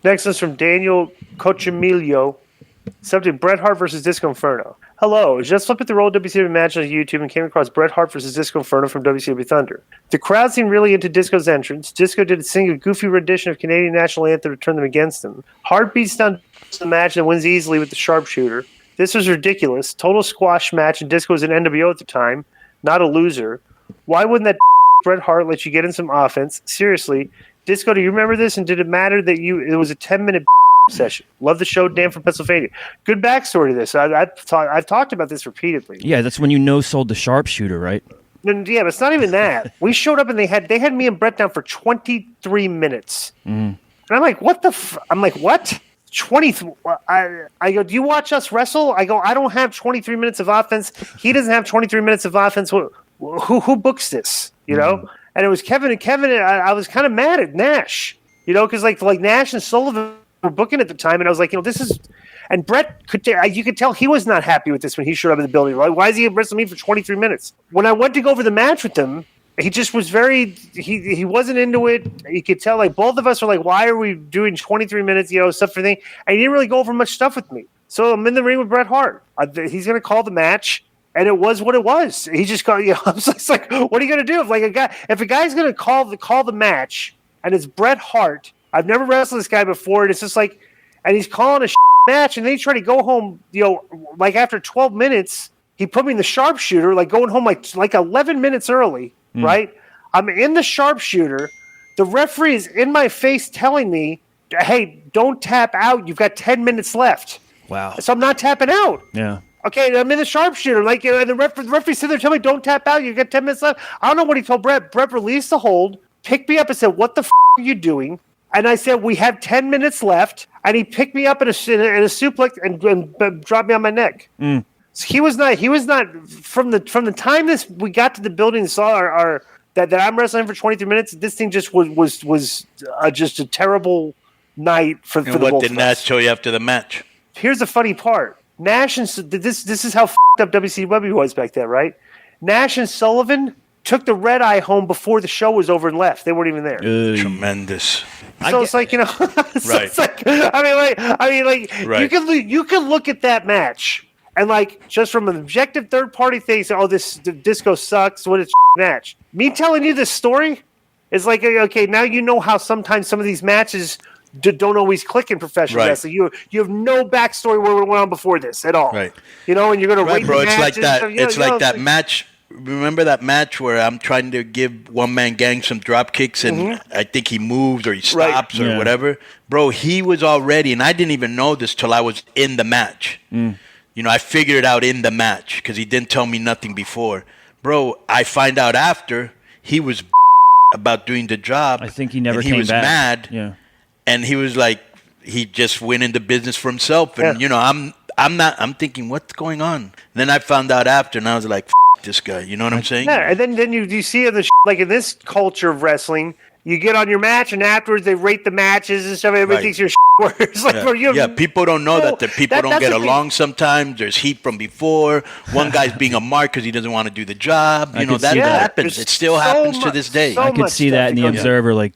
Next is from Daniel Cochimilio. Subject: Bret Hart versus Disco Inferno. Hello, just flipped the Roll WCW match on YouTube and came across Bret Hart versus Disco Inferno from WCW Thunder. The crowd seemed really into Disco's entrance. Disco did sing a goofy rendition of Canadian National Anthem to turn them against him. Hart beats down the match and wins easily with the sharpshooter. This was ridiculous. Total squash match, and Disco was an NWO at the time, not a loser. Why wouldn't that Bret Hart let you get in some offense? Seriously, Disco, do you remember this? And did it matter that it was a 10-minute session? Love the show, Dan from Pennsylvania. Good backstory to this. I've talked about this repeatedly. Yeah, that's when you no-sold the sharpshooter, right? Yeah, but it's not even that. We showed up and they had me and Brett down for 23 minutes. And I'm like, what the I'm like, what? 20 I go, do you watch us wrestle? I go, I don't have 23 minutes of offense. He doesn't have 23 minutes of offense. Who books this? You know? And it was Kevin, and I was kind of mad at Nash, you know, because like Nash and Sullivan were booking at the time, and I was like, you know, this is, and Brett you could tell he was not happy with this when he showed up in the building. Like, why is he wrestling me for 23 minutes? When I went to go over the match with him, he just was he wasn't into it. You could tell, like, both of us were like, why are we doing 23 minutes, you know, stuff for thing? And he didn't really go over much stuff with me. So I'm in the ring with Bret Hart. He's going to call the match. And it was what it was. He just called, you know, I was just like, what are you going to do? If a guy's going to call the match and it's Bret Hart, I've never wrestled this guy before, and it's just like, and he's calling a match, and then he's trying to go home, you know, like after 12 minutes, he put me in the sharpshooter, like going home like 11 minutes early, right? I'm in the sharpshooter. The referee is in my face telling me, hey, don't tap out. You've got 10 minutes left. Wow. So I'm not tapping out. Yeah. Okay, I'm in the sharpshooter. Like, and the referee sitting there telling me, don't tap out. You've got 10 minutes left. I don't know what he told Brett. Brett released the hold, picked me up and said, what the are you doing? And I said, we have 10 minutes left. And he picked me up in a suplex and dropped me on my neck. So he was not from the time we got to the building and saw that I'm wrestling for 23 minutes. This thing just was just a terrible night for the both of us. What did Nash show you after the match? Here's the funny part. Nash and this is how up WCW was back then, right? Nash and Sullivan took the red eye home before the show was over and left. They weren't even there. Tremendous. So it's like, you know, so right. It's like, I mean, right. you can look at that match and like just from an objective third party thing, say, oh, this Disco sucks. What a match. Me telling you this story is like, okay, now you know how sometimes some of these matches don't always click in professional wrestling. You have no backstory where we went on before this at all. Right. You know, and you're going to rate bro. the It's like matches, that. It's like that like, match. Remember that match where I'm trying to give One Man Gang some drop kicks and I think he moves or he stops or whatever? Bro, he was already, and I didn't even know this till I was in the match. You know, I figured it out in the match because he didn't tell me nothing before. Bro, I find out after he was about doing the job. I think he never came back. He was mad. Yeah. And he was like, he just went into business for himself. And, you know, I'm thinking, what's going on? And then I found out after, and I was like, this guy. You know what I'm saying? Yeah, and then you see in the like in this culture of wrestling, you get on your match, and afterwards they rate the matches and stuff. Everybody thinks you're worse. Like, people don't know that the people don't get along sometimes. There's heat from before. One guy's being a mark because he doesn't want to do the job. You know, that happens. It still happens to this day. I could see that in the Observer, like,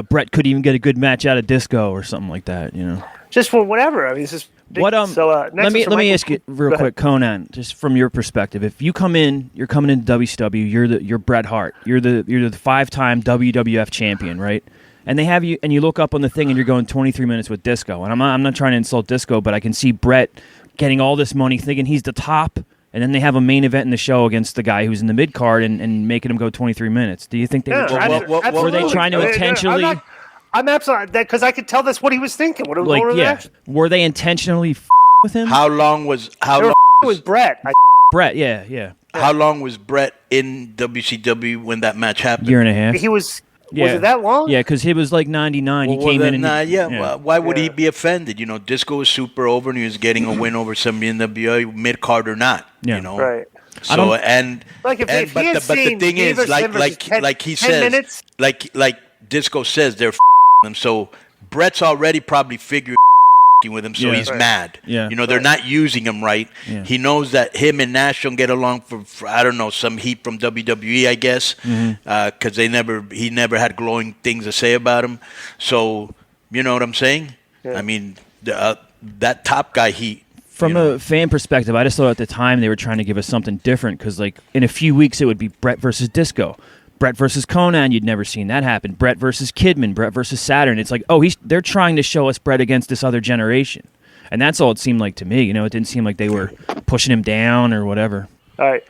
Brett could even get a good match out of Disco or something like that, you know. Just for whatever. I mean, it's just big. What let me ask you real quick, Conan, just from your perspective. If you come in, you're coming into WCW, you're Bret Hart. You're the 5-time WWF champion, right? And they have you, and you look up on the thing, and you're going 23 minutes with Disco. And I'm not trying to insult Disco, but I can see Bret getting all this money, thinking he's the top. And then they have a main event in the show against the guy who's in the mid card and making him go 23 minutes. Do you think they were they trying to intentionally? I'm absolutely that because I could tell that's what he was thinking. Were they intentionally with him? How long was Bret? Bret, yeah. How long was Bret in WCW when that match happened? Year and a half. He was. Yeah. Was it that long? Yeah, because he was like 99. He came in and... Well, why would he be offended? You know, Disco was super over and he was getting a win over somebody in the NWA, mid-card or not. Yeah. You know? Right. So, but the thing is, like he says, like Disco says, they're him. So Bret's already probably figured with him, so he's mad. Yeah. You know, they're not using him right. Yeah. He knows that him and Nash don't get along for I don't know, some heat from WWE, I guess, because he never had glowing things to say about him. So You know what I'm saying? Yeah. I mean, that top guy heat. From a fan perspective, I just thought at the time they were trying to give us something different because, like, in a few weeks it would be Bret versus Disco, Bret versus Conan. You'd never seen that happen. Bret versus Kidman, Bret versus Saturn. It's like, they're trying to show us Bret against this other generation, and that's all it seemed like to me. You know, it didn't seem like they were pushing him down or whatever. All right,